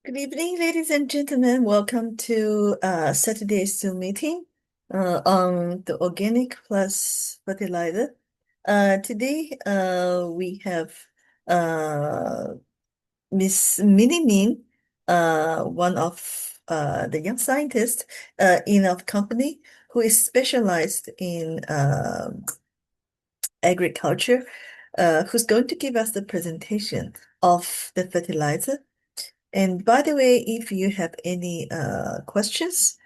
Good evening, ladies and gentlemen. Welcome to Saturday's Zoom meeting on the organic plus fertilizer. Today we have uh, Miss Minnie, one of the young scientists in our company who is specialized in agriculture, who's going to give us the presentation of the fertilizer. And by the way, if you have any questions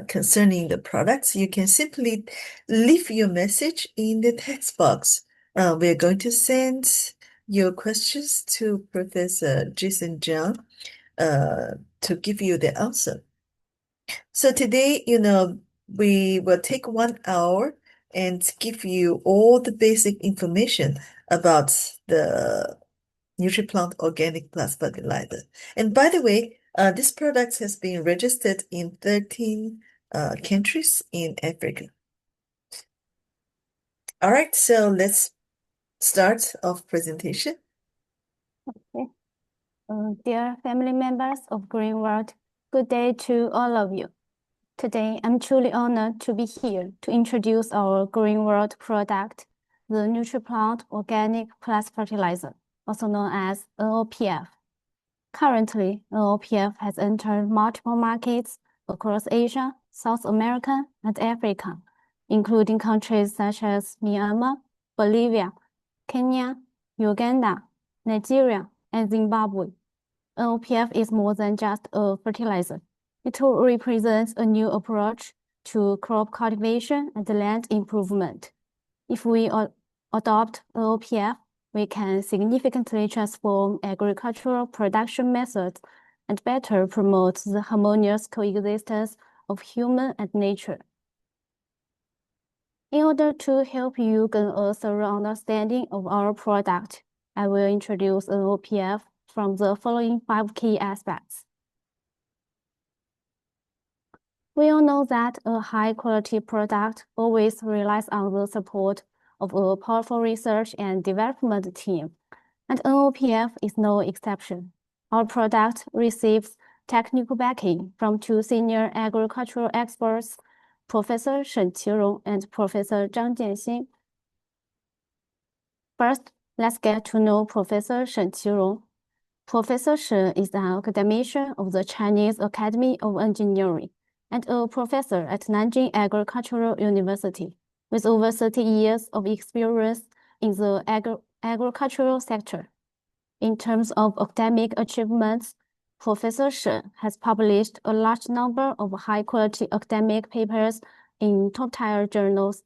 concerning the products, you can simply leave your message in the text box. We're going to send your questions to Professor Jason John to give you the answer. So today, we will take 1 hour and give you all the basic information about the Nutriplant Organic Plus Fertilizer. And by the way, this product has been registered in 13 countries in Africa. All right, so let's start our presentation. Okay. Dear family members of Green World, good day to all of you. Today, I'm truly honored to be here to introduce our Green World product, the Nutriplant Organic Plus Fertilizer, also known as NOPF. Currently, NOPF has entered multiple markets across Asia, South America, and Africa, including countries such as Myanmar, Bolivia, Kenya, Uganda, Nigeria, and Zimbabwe. NOPF is more than just a fertilizer. It represents a new approach to crop cultivation and land improvement. If we adopt NOPF, we can significantly transform agricultural production methods and better promote the harmonious coexistence of human and nature. In order to help you gain a thorough understanding of our product, I will introduce NOPF from the following 5 key aspects. We all know that a high-quality product always relies on the support of a powerful research and development team, and NOPF is no exception. Our product receives technical backing from 2 senior agricultural experts, Professor Shen Qirong and Professor Zhang Jianxin. First, let's get to know Professor Shen Qirong. Professor Shen is an academician of the Chinese Academy of Engineering and a professor at Nanjing Agricultural University, with over 30 years of experience in the agricultural sector. In terms of academic achievements, Professor Shen has published a large number of high-quality academic papers in top-tier journals,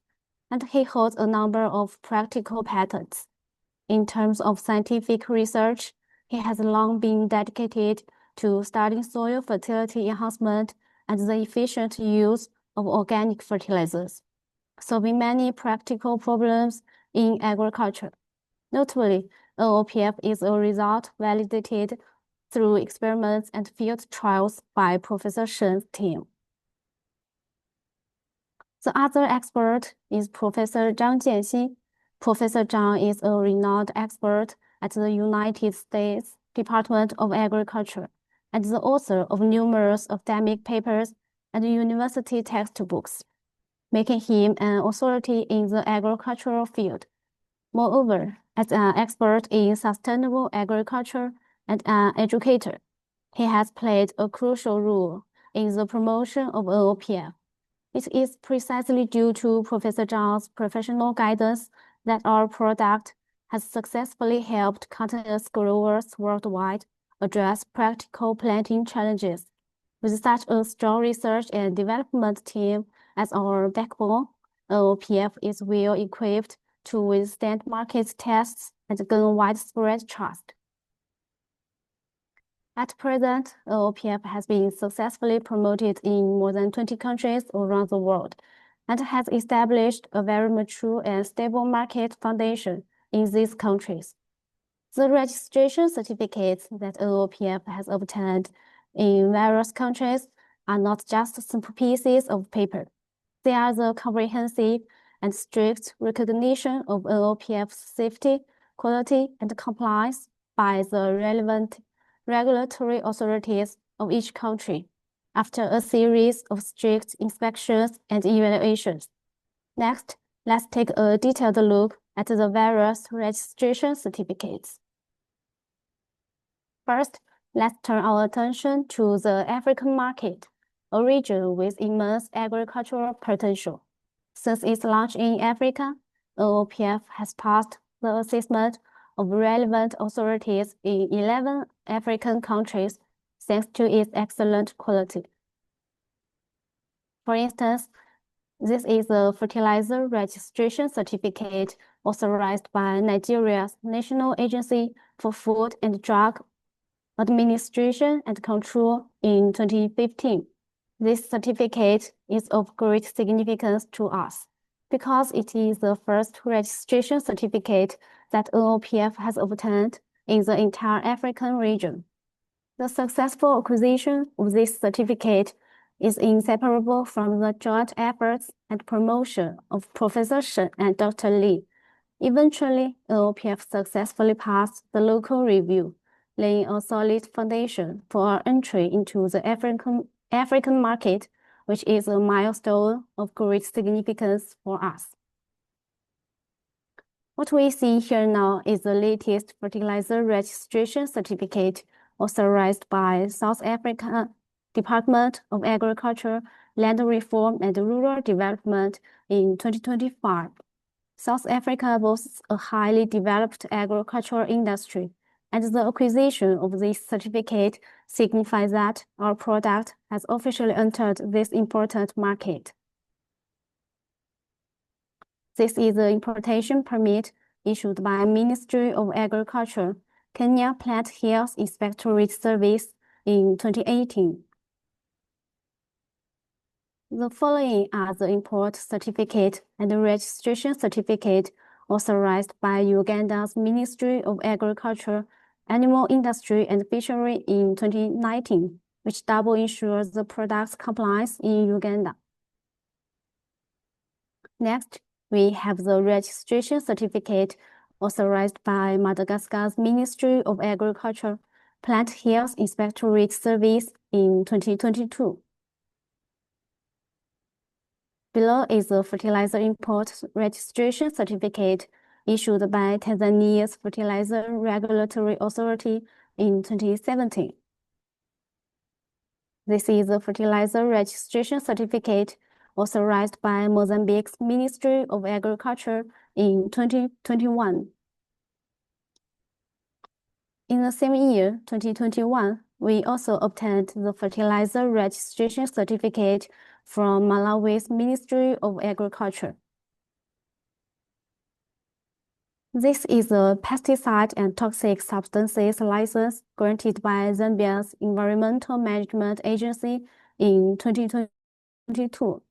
and he holds a number of practical patents. In terms of scientific research, he has long been dedicated to studying soil fertility enhancement and the efficient use of organic fertilizers, solving many practical problems in agriculture. Notably, NOPF is a result validated through experiments and field trials by Professor Shen's team. The other expert is Professor Zhang Jianxin. Professor Zhang is a renowned expert at the United States Department of Agriculture and the author of numerous academic papers and university textbooks, making him an authority in the agricultural field. Moreover, as an expert in sustainable agriculture and an educator, he has played a crucial role in the promotion of NOPF. It is precisely due to Professor Zhang's professional guidance that our product has successfully helped countless growers worldwide address practical planting challenges. With such a strong research and development team as our backbone, NOPF is well equipped to withstand market tests and gain widespread trust. At present, NOPF has been successfully promoted in more than 20 countries around the world and has established a very mature and stable market foundation in these countries. The registration certificates that NOPF has obtained in various countries are not just simple pieces of paper. They are the comprehensive and strict recognition of NOPF's safety, quality, and compliance by the relevant regulatory authorities of each country after a series of strict inspections and evaluations. Next, let's take a detailed look at the various registration certificates. First, let's turn our attention to the African market, a region with immense agricultural potential. Since its launch in Africa, NOPF has passed the assessment of relevant authorities in 11 African countries thanks to its excellent quality. For instance, this is a fertilizer registration certificate authorized by Nigeria's National Agency for Food and Drug Administration and Control in 2015. This certificate is of great significance to us because it is the first registration certificate that NOPF has obtained in the entire African region. The successful acquisition of this certificate is inseparable from the joint efforts and promotion of Professor Shen and Dr. Li. Eventually, NOPF successfully passed the local review, laying a solid foundation for our entry into the African market, which is a milestone of great significance for us. What we see here now is the latest fertilizer registration certificate authorized by South Africa Department of Agriculture, Land Reform and Rural Development in 2025. South Africa boasts a highly developed agricultural industry, and the acquisition of this certificate signifies that our product has officially entered this important market. This is the importation permit issued by Ministry of Agriculture, Kenya Plant Health Inspectorate Service in 2018. The following are the import certificate and the registration certificate authorized by Uganda's Ministry of Agriculture, Animal Industry and Fishery in 2019, which double ensures the product's compliance in Uganda. Next, we have the registration certificate authorized by Madagascar's Ministry of Agriculture, Plant Health Inspectorate Service in 2022. Below is the fertilizer import registration certificate issued by Tanzania's Fertilizer Regulatory Authority in 2017. This is the fertilizer registration certificate authorized by Mozambique's Ministry of Agriculture in 2021. In the same year, 2021, we also obtained the fertilizer registration certificate from Malawi's Ministry of Agriculture. This is a pesticide and toxic substances license granted by Zambia's Environmental Management Agency in 2022.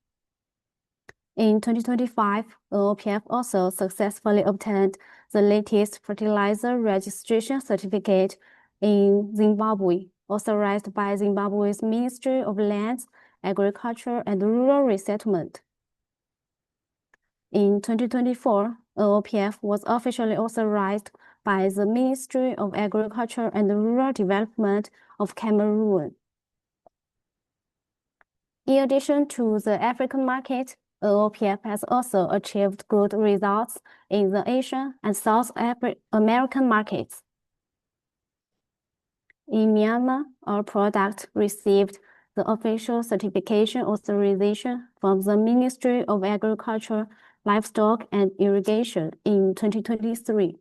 In 2025, NOPF also successfully obtained the latest fertilizer registration certificate in Zimbabwe, authorized by Zimbabwe's Ministry of Lands, Agriculture and Rural Resettlement. In 2024, NOPF was officially authorized by the Ministry of Agriculture and Rural Development of Cameroon. In addition to the African market, NOPF has also achieved good results in the Asian and South American markets. In Myanmar, our product received the official certification authorization from the Ministry of Agriculture, Livestock and Irrigation in 2023.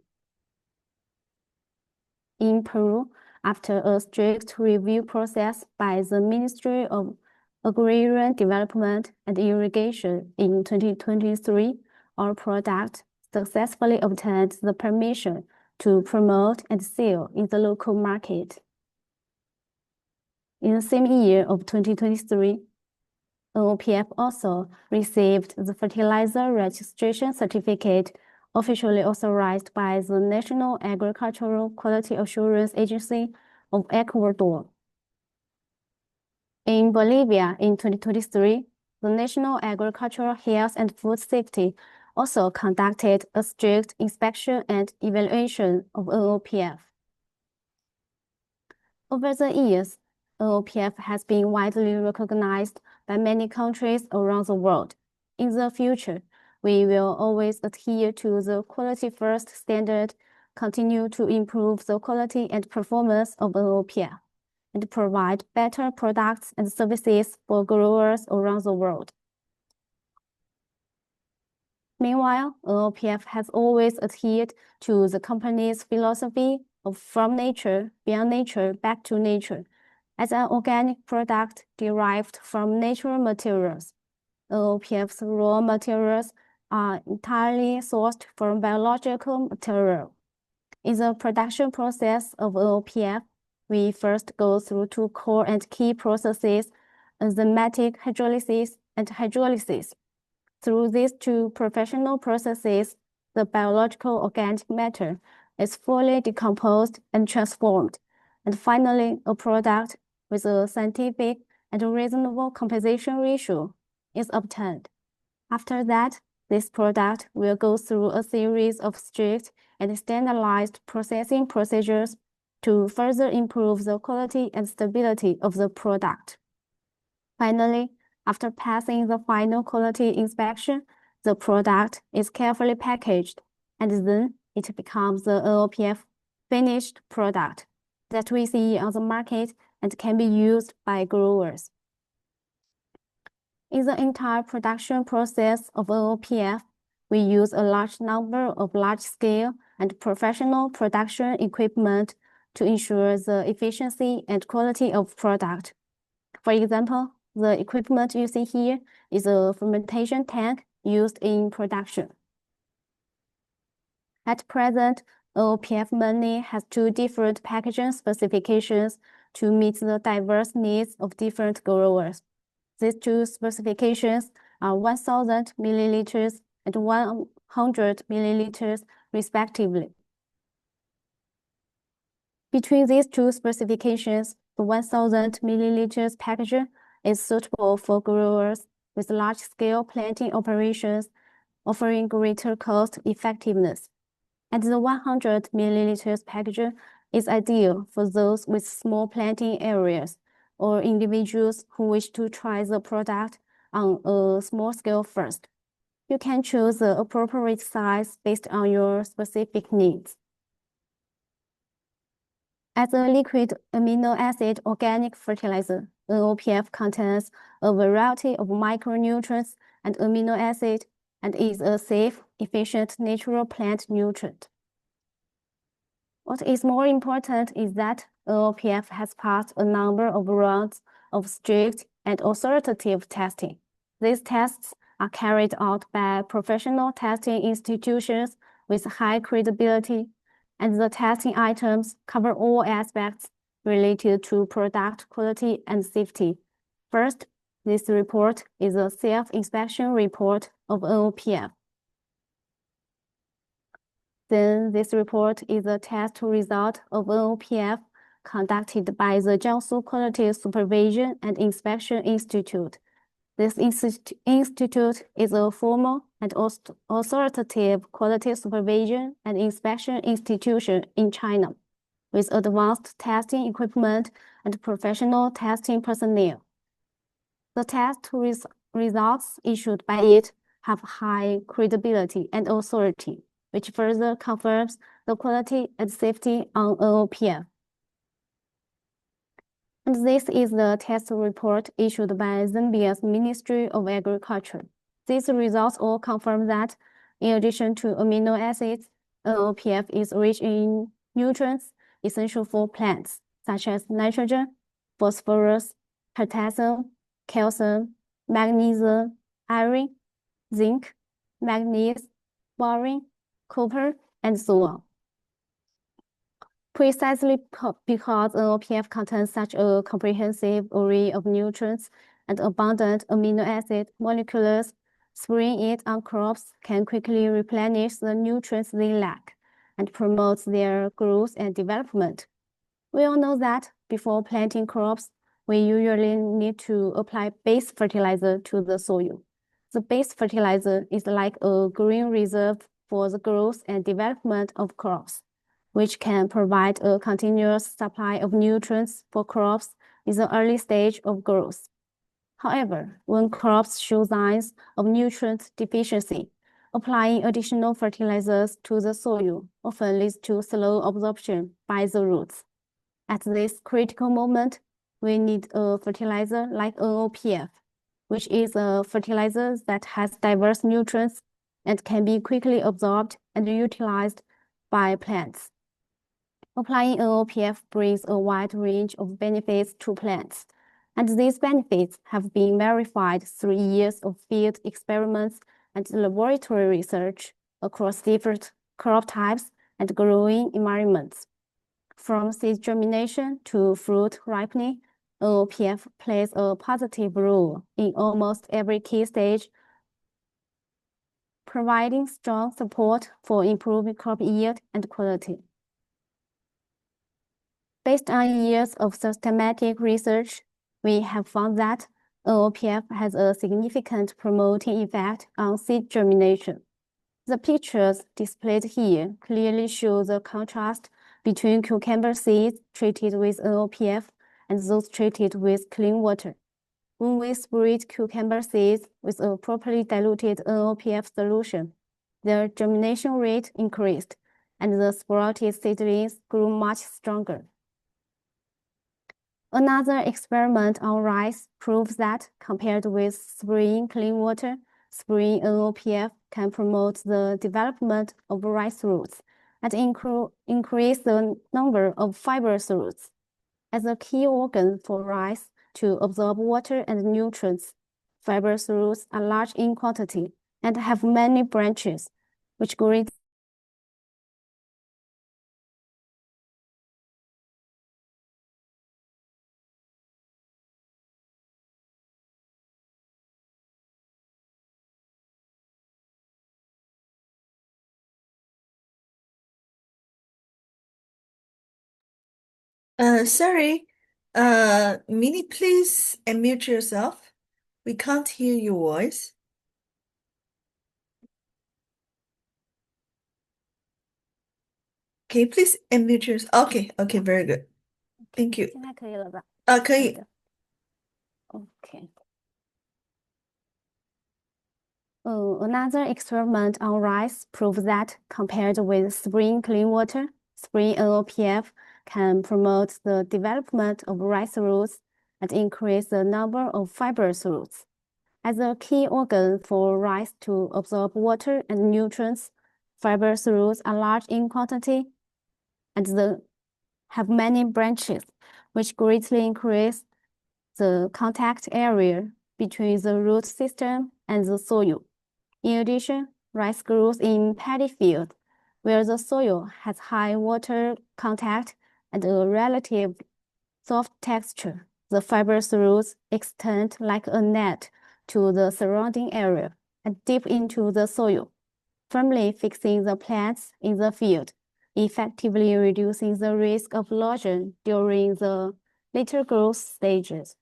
In Peru, after a strict review process by the Ministry of Agrarian Development and Irrigation in 2023, our product successfully obtained the permission to promote and sell in the local market. In the same year of 2023, NOPF also received the fertilizer registration certificate officially authorized by the National Agricultural Quality Assurance Agency of Ecuador. In Bolivia in 2023, the National Agricultural Health and Food Safety also conducted a strict inspection and evaluation of NOPF. Over the years, OPF has been widely recognized by many countries around the world. In the future, we will always adhere to the quality first standard, continue to improve the quality and performance of OPF, and provide better products and services for growers around the world. Meanwhile, OPF has always adhered to the company's philosophy of from nature, beyond nature, back to nature, as an organic product derived from natural materials. OPF's raw materials are entirely sourced from biological material. In the production process of OPF, we first go through two core and key processes, enzymatic hydrolysis and hydrolysis. Through these two professional processes, the biological organic matter is fully decomposed and transformed, and finally, a product with a scientific and reasonable composition ratio is obtained. After that, this product will go through a series of strict and standardized processing procedures to further improve the quality and stability of the product. Finally, after passing the final quality inspection, the product is carefully packaged, and then it becomes the OPF finished product that we see on the market and can be used by growers. In the entire production process of OPF, we use a large number of large-scale and professional production equipment to ensure the efficiency and quality of product. For example, the equipment you see here is a fermentation tank used in production. At present, OPF Minnie has two different packaging specifications to meet the diverse needs of different growers. These two specifications are 1,000 milliliters and 100 milliliters respectively. Between these two specifications, the 1,000 milliliters packaging is suitable for growers with large-scale planting operations, offering greater cost effectiveness. And the 100 milliliters packaging is ideal for those with small planting areas or individuals who wish to try the product on a small scale first. You can choose the appropriate size based on your specific needs. As a liquid amino acid organic fertilizer, OPF contains a variety of micronutrients and amino acids and is a safe, efficient natural plant nutrient. What is more important is that OPF has passed a number of rounds of strict and authoritative testing. These tests are carried out by professional testing institutions with high credibility, and the testing items cover all aspects related to product quality and safety. First, this report is a self-inspection report of OPF. Then this report is a test result of OPF conducted by the Jiangsu Quality Supervision and Inspection Institute. This institute is a formal and authoritative quality supervision and inspection institution in China, with advanced testing equipment and professional testing personnel. The test results issued by it have high credibility and authority, which further confirms the quality and safety on OPF. And this is the test report issued by Zambia's Ministry of Agriculture. These results all confirm that, in addition to amino acids, OPF is rich in nutrients essential for plants, such as nitrogen, phosphorus, potassium, calcium, magnesium, iron, zinc, manganese, boron, copper, and so on. Precisely because OPF contains such a comprehensive array of nutrients and abundant amino acid molecules, spraying it on crops can quickly replenish the nutrients they lack and promote their growth and development. We all know that before planting crops, we usually need to apply base fertilizer to the soil. The base fertilizer is like a green reserve for the growth and development of crops. which can provide a continuous supply of nutrients for crops in the early stage of growth. However, when crops show signs of nutrient deficiency, applying additional fertilizers to the soil often leads to slow absorption by the roots. At this critical moment, we need a fertilizer like NOPF, which is a fertilizer that has diverse nutrients and can be quickly absorbed and utilized by plants. Applying NOPF brings a wide range of benefits to plants, and these benefits have been verified through years of field experiments and laboratory research across different crop types and growing environments. From seed germination to fruit ripening, NOPF plays a positive role in almost every key stage, providing strong support for improving crop yield and quality. Based on years of systematic research, we have found that NOPF has a significant promoting effect on seed germination. The pictures displayed here clearly show the contrast between cucumber seeds treated with NOPF and those treated with clean water. When we sprayed cucumber seeds with a properly diluted NOPF solution, their germination rate increased, and the sprouted seedlings grew much stronger. Another experiment on rice proves that, compared with spraying clean water, spraying NOPF can promote the development of rice roots and increase the number of fibrous roots. As a key organ for rice to absorb water and nutrients, fibrous roots are large in quantity and have many branches, which greatly Sorry. Minnie, please unmute yourself. We can't hear your voice. Okay, please unmute yourself. Okay, okay, very good. Thank you. 现在可以了吧？可以。的。Okay. Another experiment on rice proves that, compared with spraying clean water, spraying NOPF can promote the development of rice roots and increase the number of fibrous roots. As a key organ for rice to absorb water and nutrients, fibrous roots are large in quantity and have many branches, which greatly increase the contact area between the root system and the soil. In addition, rice grows in paddy fields, where the soil has high water contact and a relative soft texture. The fibrous roots extend like a net to the surrounding area and deep into the soil, firmly fixing the plants in the field, effectively reducing the risk of erosion during the later growth stages.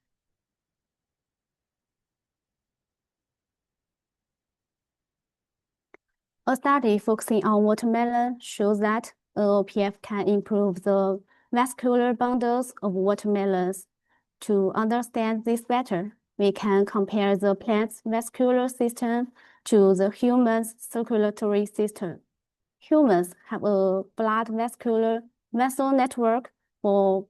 A study focusing on watermelon shows that NOPF can improve the vascular bundles of watermelons. To understand this better, we can compare the plant's vascular system to the human's circulatory system. Humans have a blood vascular vessel network for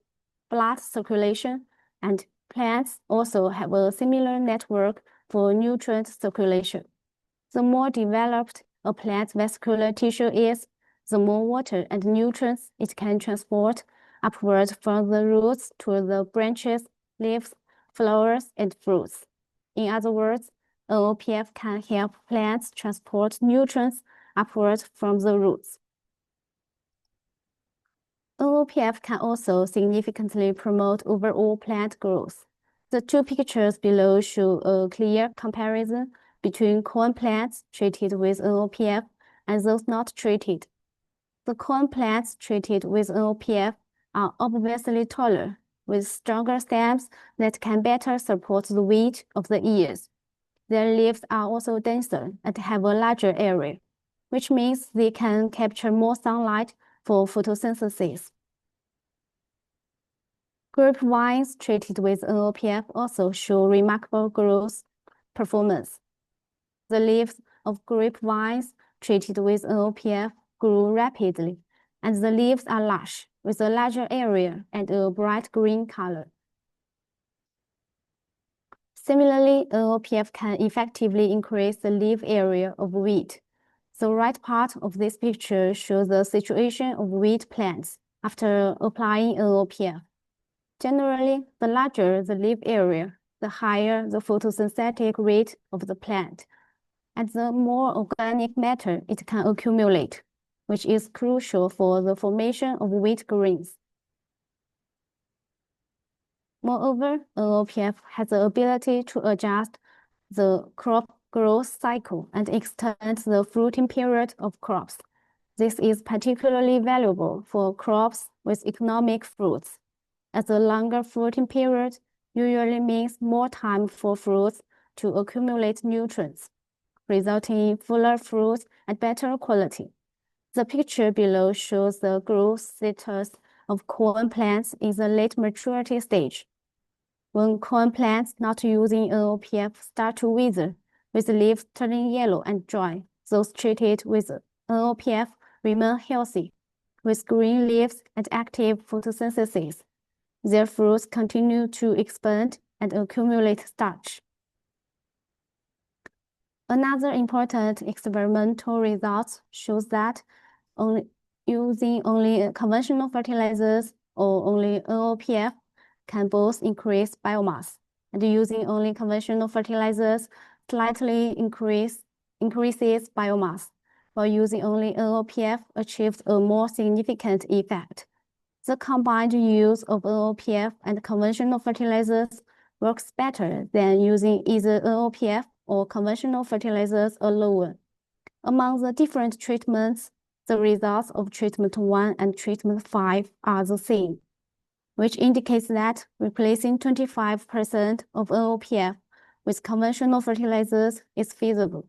blood circulation, and plants also have a similar network for nutrient circulation. The more developed a plant's vascular tissue is, the more water and nutrients it can transport upwards from the roots to the branches, leaves, flowers, and fruits. In other words, NOPF can help plants transport nutrients upwards from the roots. NOPF can also significantly promote overall plant growth. The two pictures below show a clear comparison between corn plants treated with NOPF and those not treated. The corn plants treated with NOPF are obviously taller, with stronger stems that can better support the weight of the ears. Their leaves are also denser and have a larger area, which means they can capture more sunlight for photosynthesis. Grape vines treated with NOPF also show remarkable growth performance. The leaves of grape vines treated with NOPF grew rapidly, and the leaves are lush, with a larger area and a bright green color. Similarly, NOPF can effectively increase the leaf area of wheat. The right part of this picture shows the situation of wheat plants after applying NOPF. Generally, the larger the leaf area, the higher the photosynthetic rate of the plant, and the more organic matter it can accumulate, which is crucial for the formation of wheat grains. Moreover, NOPF has the ability to adjust the crop growth cycle and extend the fruiting period of crops. This is particularly valuable for crops with economic fruits, as a longer fruiting period usually means more time for fruits to accumulate nutrients, resulting in fuller fruits and better quality. The picture below shows the growth status of corn plants in the late maturity stage. When corn plants not using NOPF start to wither, with leaves turning yellow and dry, those treated with NOPF remain healthy, with green leaves and active photosynthesis. Their fruits continue to expand and accumulate starch. Another important experimental result shows that using only conventional fertilizers or only NOPF can both increase biomass, and using only conventional fertilizers slightly increases biomass, while using only NOPF achieves a more significant effect. The combined use of NOPF and conventional fertilizers works better than using either NOPF or conventional fertilizers alone. Among the different treatments, the results of treatment 1 and treatment 5 are the same, which indicates that replacing 25% of NOPF with conventional fertilizers is feasible.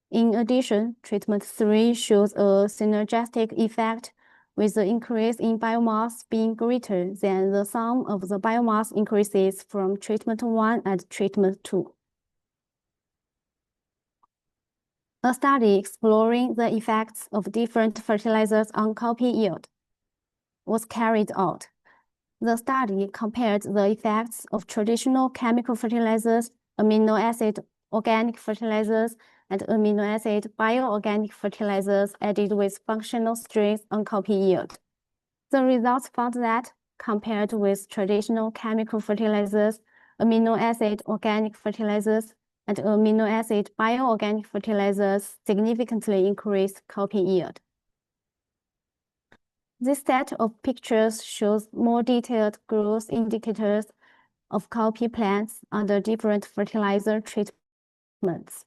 In addition, treatment 3 shows a synergistic effect, with the increase in biomass being greater than the sum of the biomass increases from treatment 1 and treatment 2. A study exploring the effects of different fertilizers on cowpea yield was carried out. The study compared the effects of traditional chemical fertilizers, amino acid organic fertilizers, and amino acid bioorganic fertilizers added with functional strains on cowpea yield. The results found that, compared with traditional chemical fertilizers, amino acid organic fertilizers, and amino acid bioorganic fertilizers significantly increased cowpea yield. This set of pictures shows more detailed growth indicators of cowpea plants under different fertilizer treatments.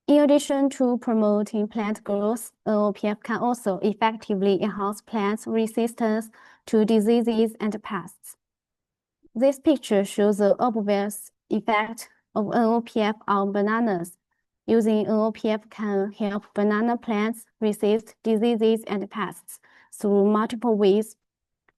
In addition to promoting plant growth, NOPF can also effectively enhance plants' resistance to diseases and pests. This picture shows the obvious effect of NOPF on bananas. Using NOPF can help banana plants resist diseases and pests through multiple ways.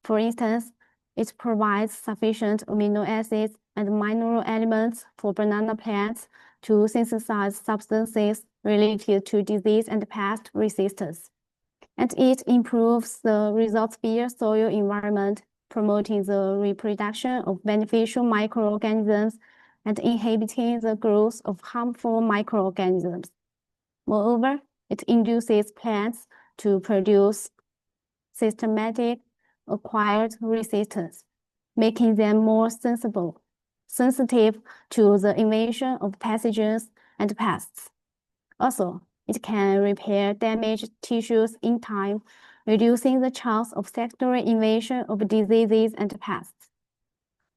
For instance, it provides sufficient amino acids and mineral elements for banana plants to synthesize substances related to disease and pest resistance. And it improves the rhizosphere soil environment, promoting the reproduction of beneficial microorganisms and inhibiting the growth of harmful microorganisms. Moreover, it induces plants to produce systematic acquired resistance, making them more sensitive to the invasion of pathogens and pests. Also, it can repair damaged tissues in time, reducing the chance of secondary invasion of diseases and pests.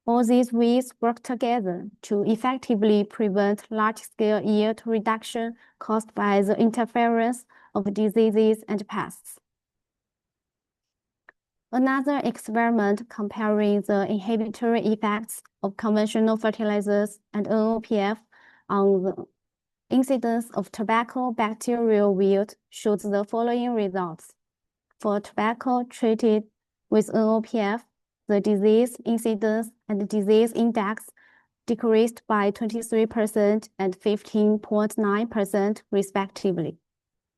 All these ways work together to effectively prevent large-scale yield reduction caused by the interference of diseases and pests. Another experiment comparing the inhibitory effects of conventional fertilizers and NOPF on the Incidence of tobacco bacterial wilt shows the following results. For tobacco treated with NOPF, the disease incidence and disease index decreased by 23% and 15.9% respectively.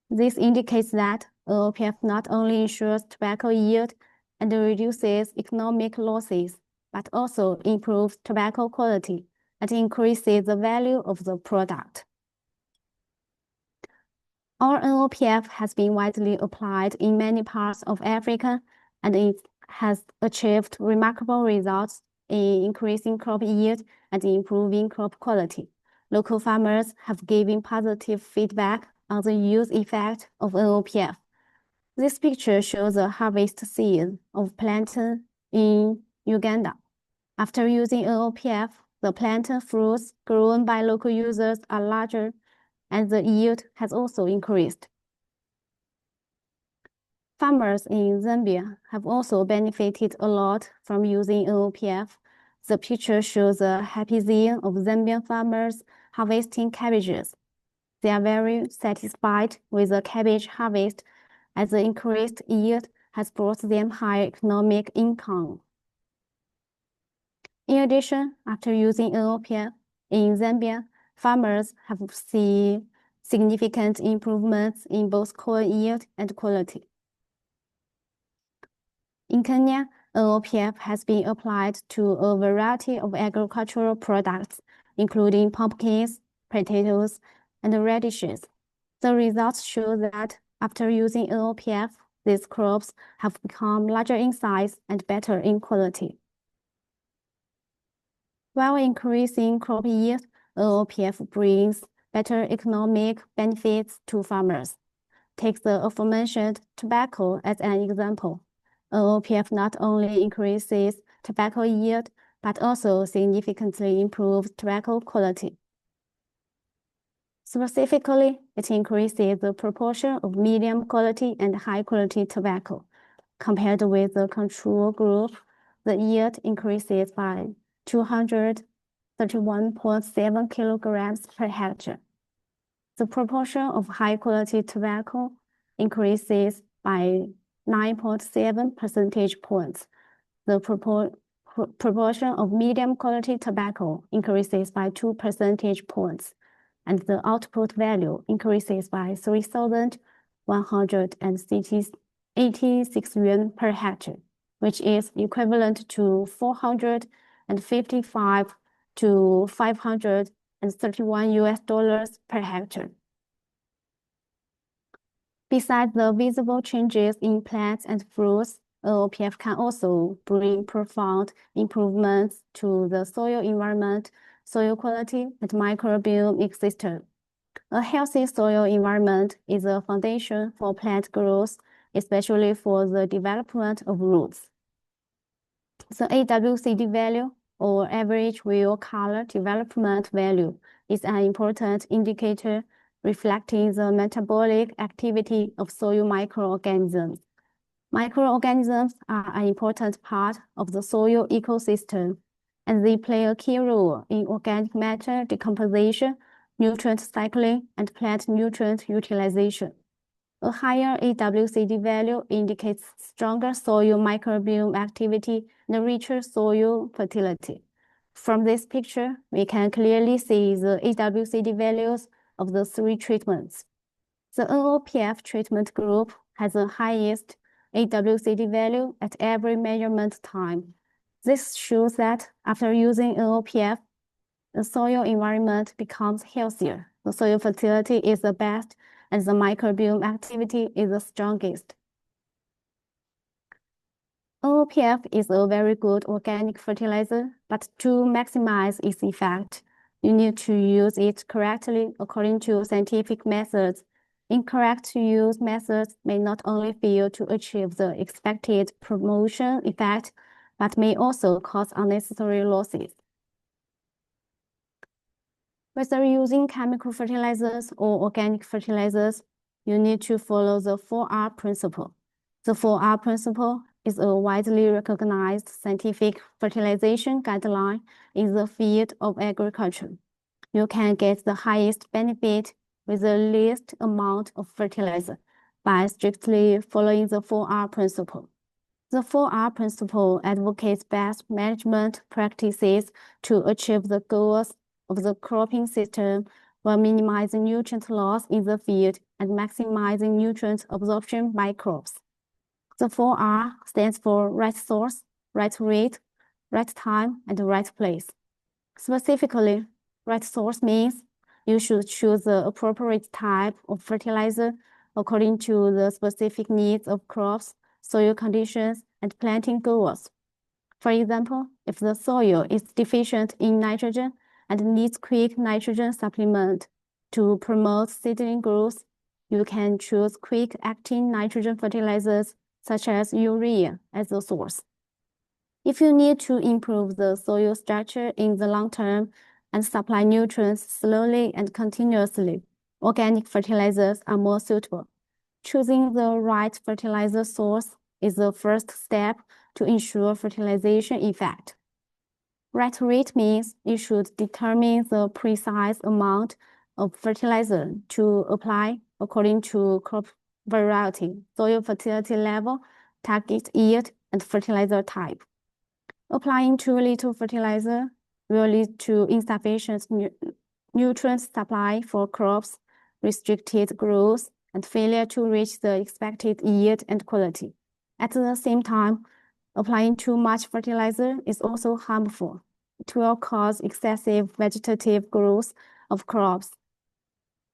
This indicates that NOPF not only ensures tobacco yield and reduces economic losses, but also improves tobacco quality and increases the value of the product. Our NOPF has been widely applied in many parts of Africa, and it has achieved remarkable results in increasing crop yield and improving crop quality. Local farmers have given positive feedback on the use effect of NOPF. This picture shows a harvest scene of plantain in Uganda. After using NOPF, the plantain fruits grown by local users are larger, and the yield has also increased. Farmers in Zambia have also benefited a lot from using NOPF. The picture shows a happy scene of Zambian farmers harvesting cabbages. They are very satisfied with the cabbage harvest, as the increased yield has brought them higher economic income. In addition, after using NOPF in Zambia, farmers have seen significant improvements in both corn yield and quality. In Kenya, NOPF has been applied to a variety of agricultural products, including pumpkins, potatoes, and radishes. The results show that after using NOPF, these crops have become larger in size and better in quality. While increasing crop yield, NOPF brings better economic benefits to farmers. Take the aforementioned tobacco as an example. NOPF not only increases tobacco yield, but also significantly improves tobacco quality. Specifically, it increases the proportion of medium quality and high quality tobacco. Compared with the control group, the yield increases by 231.7 kilograms per hectare. The proportion of high quality tobacco increases by 9.7 percentage points. The proportion of medium quality tobacco increases by 2 percentage points, and the output value increases by 3,186 yuan per hectare, which is equivalent to 455 to 531 US dollars per hectare. Besides the visible changes in plants and fruits, NOPF can also bring profound improvements to the soil environment, soil quality, and microbiome ecosystem. A healthy soil environment is a foundation for plant growth, especially for the development of roots. The AWCD value, or average wheel color development value, is an important indicator reflecting the metabolic activity of soil microorganisms. Microorganisms are an important part of the soil ecosystem, and they play a key role in organic matter decomposition, nutrient cycling, and plant nutrient utilization. A higher AWCD value indicates stronger soil microbiome activity and richer soil fertility. From this picture, we can clearly see the AWCD values of the three treatments. The NOPF treatment group has the highest AWCD value at every measurement time. This shows that after using NOPF, the soil environment becomes healthier, the soil fertility is the best, and the microbiome activity is the strongest. NOPF is a very good organic fertilizer, but to maximize its effect, you need to use it correctly according to scientific methods. Incorrect use methods may not only fail to achieve the expected promotion effect, but may also cause unnecessary losses. Whether using chemical fertilizers or organic fertilizers, you need to follow the 4R principle. The 4R principle is a widely recognized scientific fertilization guideline in the field of agriculture. You can get the highest benefit with the least amount of fertilizer by strictly following the 4R principle. The 4R principle advocates best management practices to achieve the goals of the cropping system while minimizing nutrient loss in the field and maximizing nutrient absorption by crops. The 4R stands for right source, right rate, right time, and right place. Specifically, right source means you should choose the appropriate type of fertilizer according to the specific needs of crops, soil conditions, and planting goals. For example, if the soil is deficient in nitrogen and needs quick nitrogen supplement to promote seedling growth, you can choose quick-acting nitrogen fertilizers such as urea as the source. If you need to improve the soil structure in the long term and supply nutrients slowly and continuously, organic fertilizers are more suitable. Choosing the right fertilizer source is the first step to ensure fertilization effect. Right rate means you should determine the precise amount of fertilizer to apply according to crop variety, soil fertility level, target yield, and fertilizer type. Applying too little fertilizer will lead to insufficient nutrient supply for crops, restricted growth, and failure to reach the expected yield and quality. At the same time, applying too much fertilizer is also harmful. It will cause excessive vegetative growth of crops.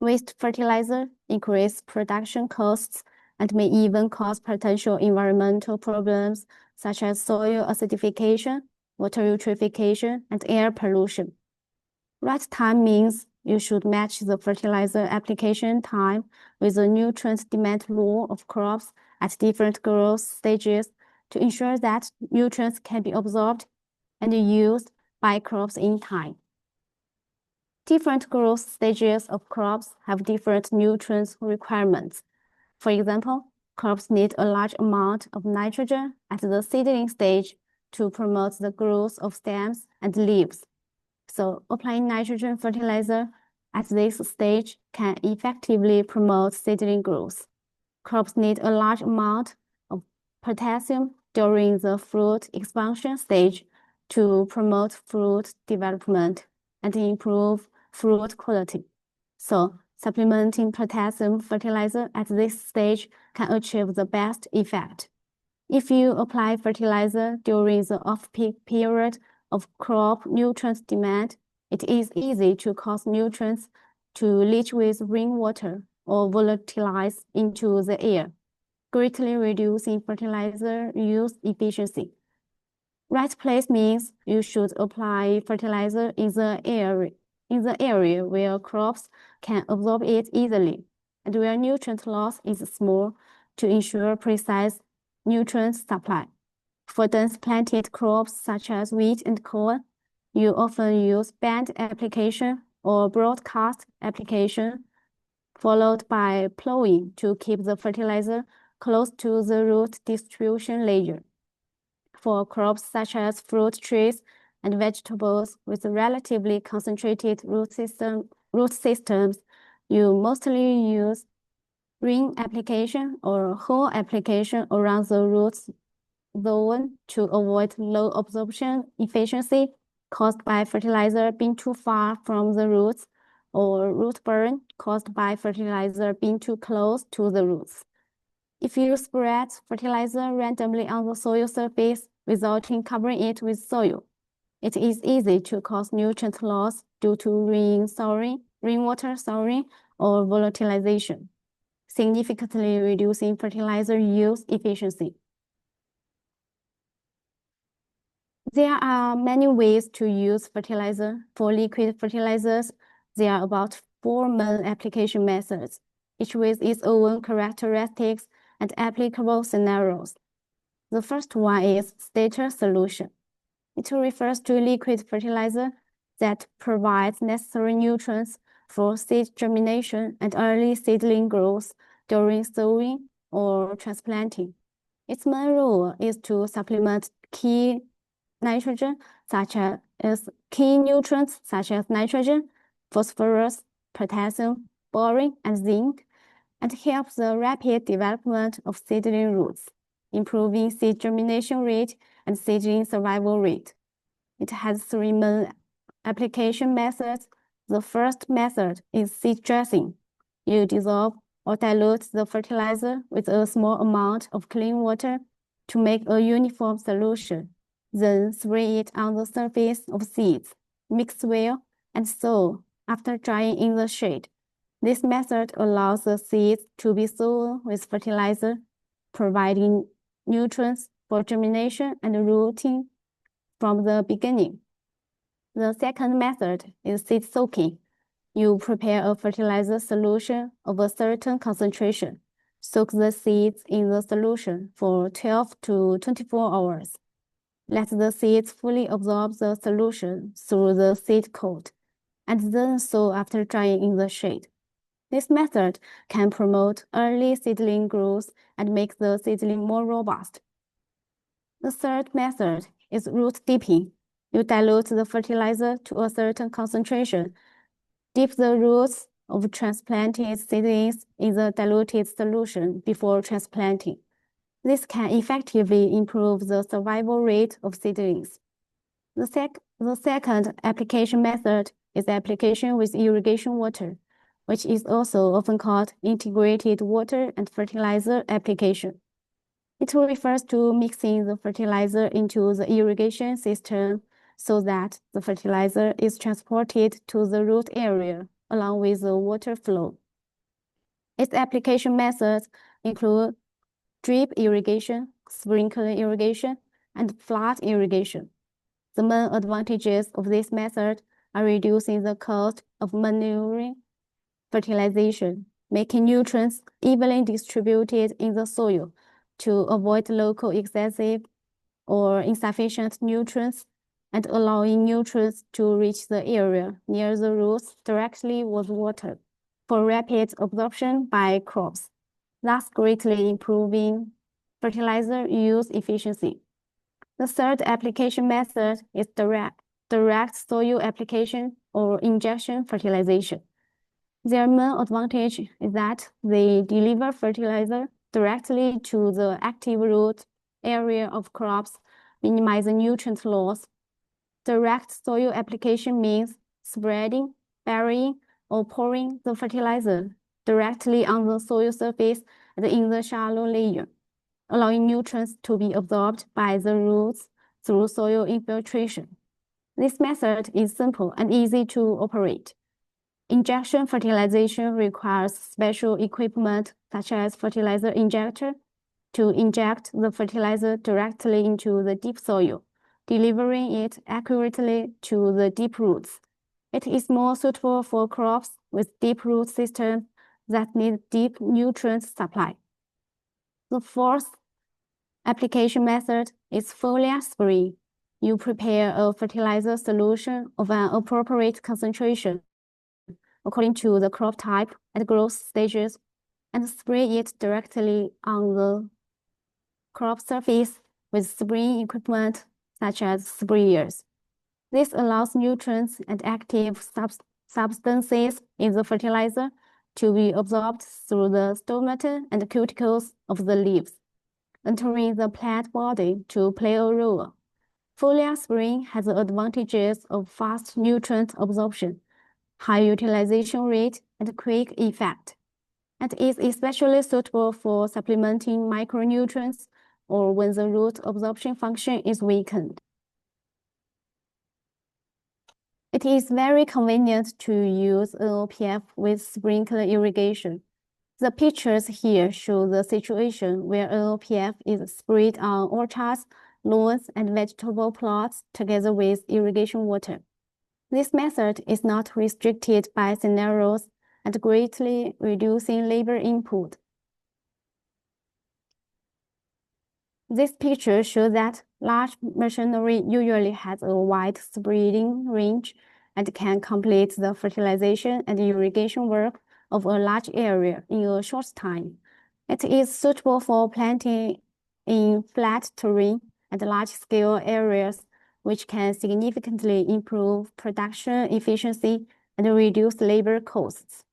Waste fertilizer increase production costs and may even cause potential environmental problems such as soil acidification, water eutrophication, and air pollution. Right time means you should match the fertilizer application time with the nutrient demand law of crops at different growth stages to ensure that nutrients can be absorbed and used by crops in time. Different growth stages of crops have different nutrient requirements. For example, crops need a large amount of nitrogen at the seedling stage to promote the growth of stems and leaves. So applying nitrogen fertilizer at this stage can effectively promote seedling growth. Crops need a large amount of potassium during the fruit expansion stage to promote fruit development and improve fruit quality. So supplementing potassium fertilizer at this stage can achieve the best effect. If you apply fertilizer during the off-peak period of crop nutrient demand, it is easy to cause nutrients to leach with rainwater or volatilize into the air, greatly reducing fertilizer use efficiency. Right place means you should apply fertilizer in the area where crops can absorb it easily and where nutrient loss is small to ensure precise nutrient supply. For dense planted crops such as wheat and corn, you often use band application or broadcast application, followed by plowing to keep the fertilizer close to the root distribution layer. For crops such as fruit trees and vegetables with relatively concentrated root systems, you mostly use ring application or hole application around the root zone to avoid low absorption efficiency caused by fertilizer being too far from the roots or root burn caused by fertilizer being too close to the roots. If you spread fertilizer randomly on the soil surface without covering it with soil, it is easy to cause nutrient loss due to rainwater souring, or volatilization, significantly reducing fertilizer use efficiency. There are many ways to use fertilizer. For liquid fertilizers, there are about 4 main application methods, each with its own characteristics and applicable scenarios. The first one is starter solution. It refers to liquid fertilizer that provides necessary nutrients for seed germination and early seedling growth during sowing or transplanting. Its main role is to supplement key nutrients such as nitrogen, phosphorus, potassium, boron, and zinc, and helps the rapid development of seedling roots, improving seed germination rate and seedling survival rate. It has three main application methods. The first method is seed dressing. You dissolve or dilute the fertilizer with a small amount of clean water to make a uniform solution. Then spray it on the surface of seeds, mix well, and sow after drying in the shade. This method allows the seeds to be sown with fertilizer, providing nutrients for germination and rooting from the beginning. The second method is seed soaking. You prepare a fertilizer solution of a certain concentration. Soak the seeds in the solution for 12 to 24 hours. Let the seeds fully absorb the solution through the seed coat, and then sow after drying in the shade. This method can promote early seedling growth and make the seedling more robust. The third method is root dipping. You dilute the fertilizer to a certain concentration. Dip the roots of transplanted seedlings in the diluted solution before transplanting. This can effectively improve the survival rate of seedlings. The second application method is application with irrigation water, which is also often called integrated water and fertilizer application. It refers to mixing the fertilizer into the irrigation system so that the fertilizer is transported to the root area along with the water flow. Its application methods include drip irrigation, sprinkler irrigation, and flood irrigation. The main advantages of this method are reducing the cost of manuring, fertilization, making nutrients evenly distributed in the soil to avoid local excessive or insufficient nutrients, and allowing nutrients to reach the area near the roots directly with water for rapid absorption by crops, thus greatly improving fertilizer use efficiency. The third application method is direct soil application or injection fertilization. Their main advantage is that they deliver fertilizer directly to the active root area of crops, minimizing nutrient loss. Direct soil application means spreading, burying, or pouring the fertilizer directly on the soil surface and in the shallow layer, allowing nutrients to be absorbed by the roots through soil infiltration. This method is simple and easy to operate. Injection fertilization requires special equipment such as fertilizer injector to inject the fertilizer directly into the deep soil, delivering it accurately to the deep roots. It is more suitable for crops with deep root systems that need deep nutrient supply. The fourth application method is foliar spraying. You prepare a fertilizer solution of an appropriate concentration according to the crop type and growth stages, and spray it directly on the crop surface with spraying equipment such as sprayers. This allows nutrients and active substances in the fertilizer to be absorbed through the stomata and cuticles of the leaves, entering the plant body to play a role. Foliar spraying has the advantages of fast nutrient absorption, high utilization rate, and quick effect, and is especially suitable for supplementing micronutrients or when the root absorption function is weakened. It is very convenient to use NOPF with sprinkler irrigation. The pictures here show the situation where NOPF is sprayed on orchards, lawns, and vegetable plots together with irrigation water. This method is not restricted by scenarios and greatly reducing labor input. This picture shows that large machinery usually has a wide spreading range and can complete the fertilization and irrigation work of a large area in a short time. It is suitable for planting in flat terrain and large-scale areas, which can significantly improve production efficiency and reduce labor costs.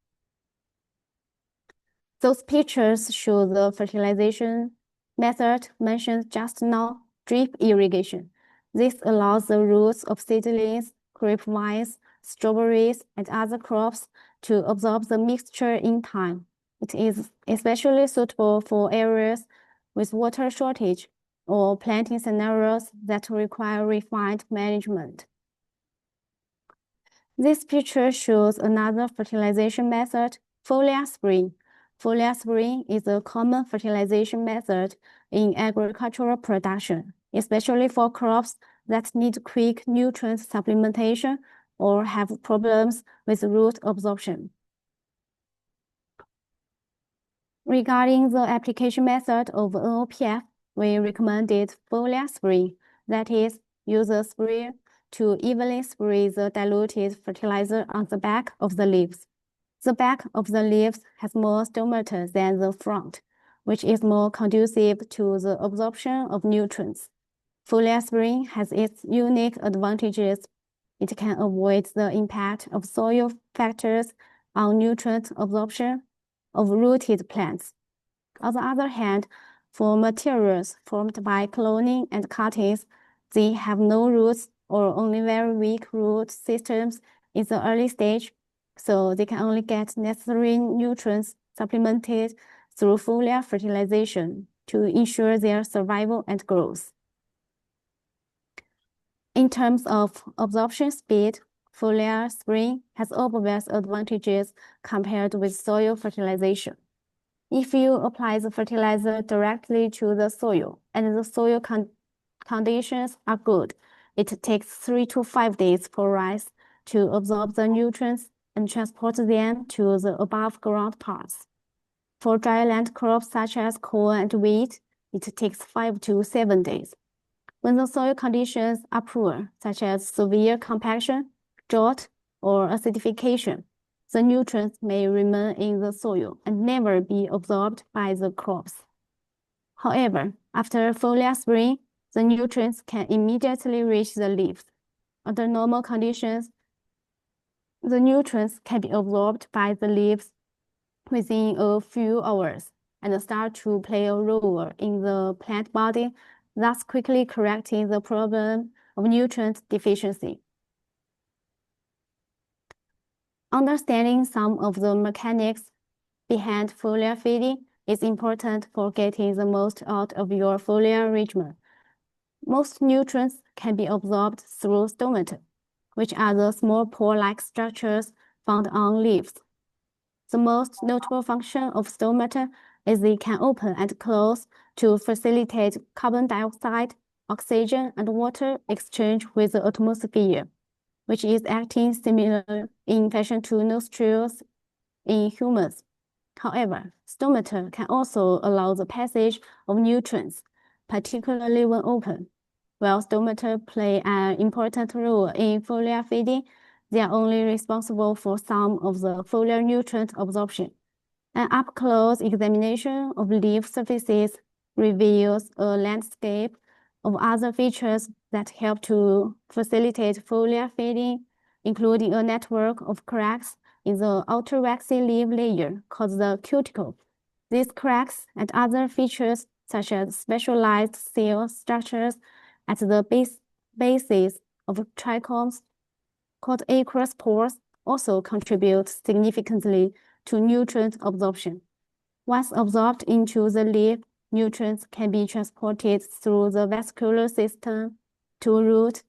Those pictures show the fertilization method mentioned just now, drip irrigation. This allows the roots of seedlings, grapevines, strawberries, and other crops to absorb the mixture in time. It is especially suitable for areas with water shortage or planting scenarios that require refined management. This picture shows another fertilization method, foliar spraying. Foliar spraying is a common fertilization method in agricultural production, especially for crops that need quick nutrient supplementation or have problems with root absorption. Regarding the application method of NOPF, we recommended foliar spraying, that is, use a sprayer to evenly spray the diluted fertilizer on the back of the leaves. The back of the leaves has more stomata than the front, which is more conducive to the absorption of nutrients. Foliar spraying has its unique advantages. It can avoid the impact of soil factors on nutrient absorption of rooted plants. On the other hand, for materials formed by cloning and cuttings, they have no roots or only very weak root systems in the early stage, so they can only get necessary nutrients supplemented through foliar fertilization to ensure their survival and growth. In terms of absorption speed, foliar spraying has obvious advantages compared with soil fertilization. If you apply the fertilizer directly to the soil and the soil conditions are good, it takes 3 to 5 days for rice to absorb the nutrients and transport them to the above ground parts. For dry land crops such as corn and wheat, it takes 5 to 7 days. When the soil conditions are poor, such as severe compaction, drought, or acidification, the nutrients may remain in the soil and never be absorbed by the crops. However, after foliar spraying, the nutrients can immediately reach the leaves. Under normal conditions, the nutrients can be absorbed by the leaves within a few hours and start to play a role in the plant body, thus quickly correcting the problem of nutrient deficiency. Understanding some of the mechanics behind foliar feeding is important for getting the most out of your foliar regimen. Most nutrients can be absorbed through stomata, which are the small pore-like structures found on leaves. The most notable function of stomata is they can open and close to facilitate carbon dioxide, oxygen, and water exchange with the atmosphere, which is acting similar in fashion to nostrils in humans. However, stomata can also allow the passage of nutrients, particularly when open. While stomata play an important role in foliar feeding, they are only responsible for some of the foliar nutrient absorption. An up-close examination of leaf surfaces reveals a landscape of other features that help to facilitate foliar feeding, including a network of cracks in the outer waxy leaf layer called the cuticle. These cracks and other features, such as specialized cell structures at the bases of trichomes called aqueous pores, also contribute significantly to nutrient absorption. Once absorbed into the leaf, nutrients can be transported through the vascular system to root,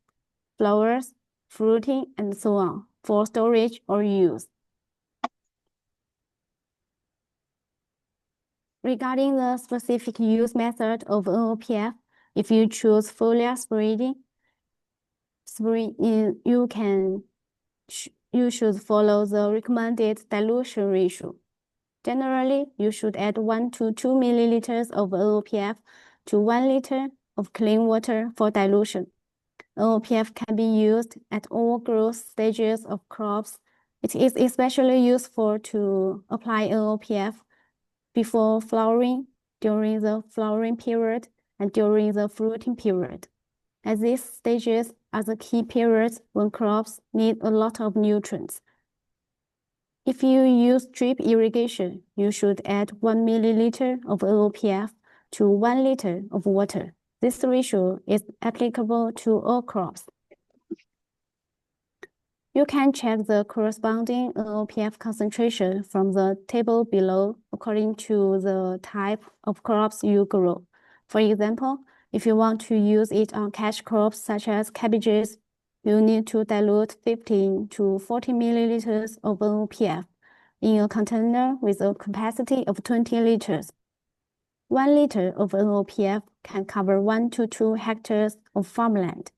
flowers, fruiting, and so on for storage or use. Regarding the specific use method of NOPF, if you choose foliar spraying, you should follow the recommended dilution ratio. Generally, you should add 1 to 2 milliliters of NOPF to 1 liter of clean water for dilution. NOPF can be used at all growth stages of crops. It is especially useful to apply NOPF before flowering, during the flowering period, and during the fruiting period, as these stages are the key periods when crops need a lot of nutrients. If you use drip irrigation, you should add 1 milliliter of NOPF to 1 liter of water. This ratio is applicable to all crops. You can check the corresponding NOPF concentration from the table below according to the type of crops you grow. For example, if you want to use it on cash crops such as cabbages, you need to dilute 15 to 40 milliliters of NOPF in a container with a capacity of 20 liters. 1 liter of NOPF can cover 1 to 2 hectares of farmland.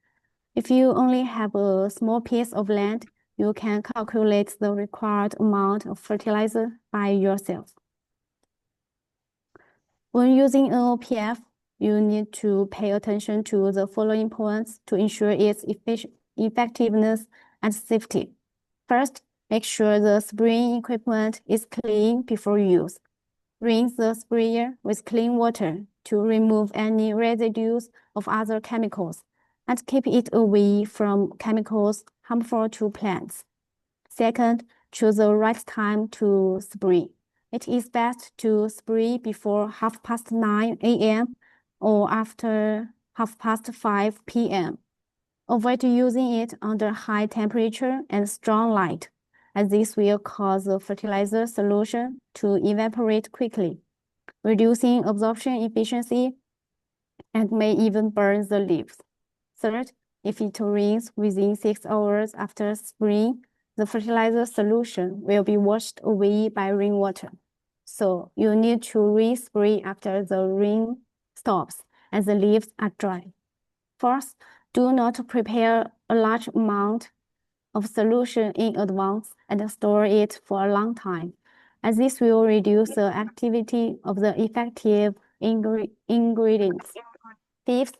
If you only have a small piece of land, you can calculate the required amount of fertilizer by yourself. When using NOPF, you need to pay attention to the following points to ensure its effectiveness and safety. First, make sure the spraying equipment is clean before use. Rinse the sprayer with clean water to remove any residues of other chemicals and keep it away from chemicals harmful to plants. Second, choose the right time to spray. It is best to spray before 9:30 a.m. or after 5:30 p.m. Avoid using it under high temperature and strong light, as this will cause the fertilizer solution to evaporate quickly, reducing absorption efficiency and may even burn the leaves. Third, if it rains within 6 hours after spraying, the fertilizer solution will be washed away by rainwater. So you need to re-spray after the rain stops and the leaves are dry. Fourth, do not prepare a large amount of solution in advance and store it for a long time, as this will reduce the activity of the effective ingredients. Fifth,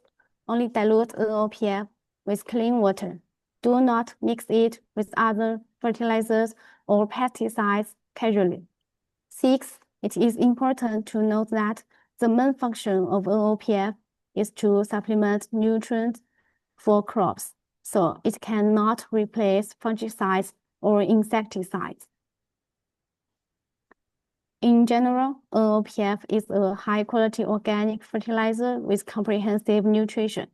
only dilute NOPF with clean water. Do not mix it with other fertilizers or pesticides casually. Sixth, it is important to note that the main function of NOPF is to supplement nutrients for crops, so it cannot replace fungicides or insecticides. In general, NOPF is a high-quality organic fertilizer with comprehensive nutrition.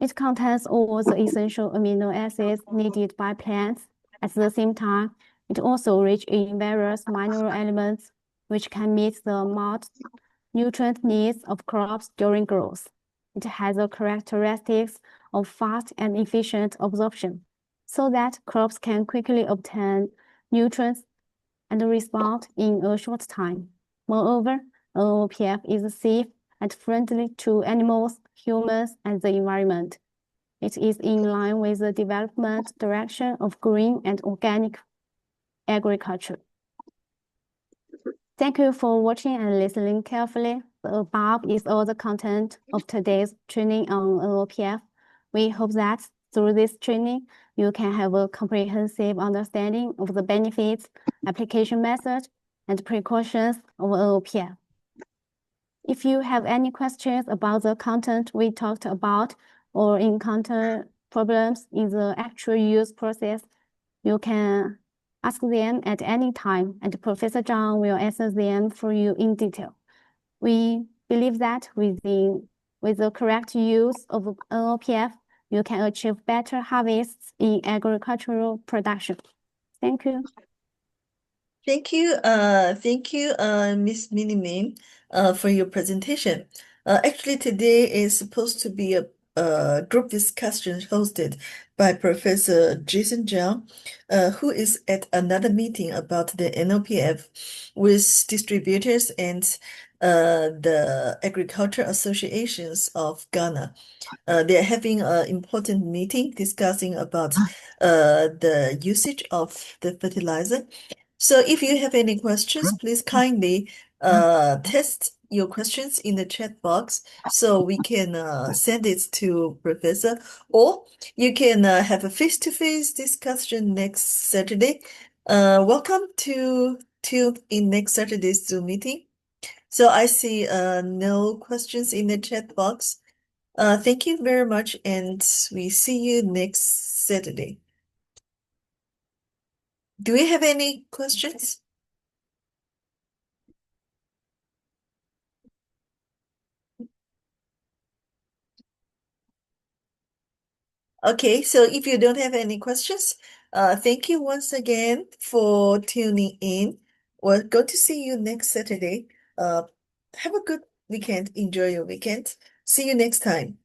It contains all the essential amino acids needed by plants. At the same time, it also rich in various mineral elements which can meet the nutrient needs of crops during growth. It has the characteristics of fast and efficient absorption, so that crops can quickly obtain nutrients and respond in a short time. Moreover, NOPF is safe and friendly to animals, humans, and the environment. It is in line with the development direction of green and organic agriculture. Thank you for watching and listening carefully. The above is all the content of today's training on NOPF. We hope that through this training, you can have a comprehensive understanding of the benefits, application methods, and precautions of NOPF. If you have any questions about the content we talked about or encounter problems in the actual use process, you can ask them at any time, and Professor Zhang will answer them for you in detail. We believe that with the correct use of NOPF, you can achieve better harvests in agricultural production. Thank you. Thank you, Miss Minnie, for your presentation. Actually, today is supposed to be a group discussion hosted by Professor Jason Zhang, who is at another meeting about the NOPF with distributors and the agriculture associations of Ghana. They're having an important meeting discussing about the usage of the fertilizer. So if you have any questions, please kindly test your questions in the chat box so we can send it to Professor, or you can have a face-to-face discussion next Saturday. Welcome to in next Saturday's Zoom meeting. So I see no questions in the chat box. Thank you very much, and we see you next Saturday. Do we have any questions? Okay, so if you don't have any questions, thank you once again for tuning in. We're going to see you next Saturday. Uh, have a good weekend. Enjoy your weekend. See you next time.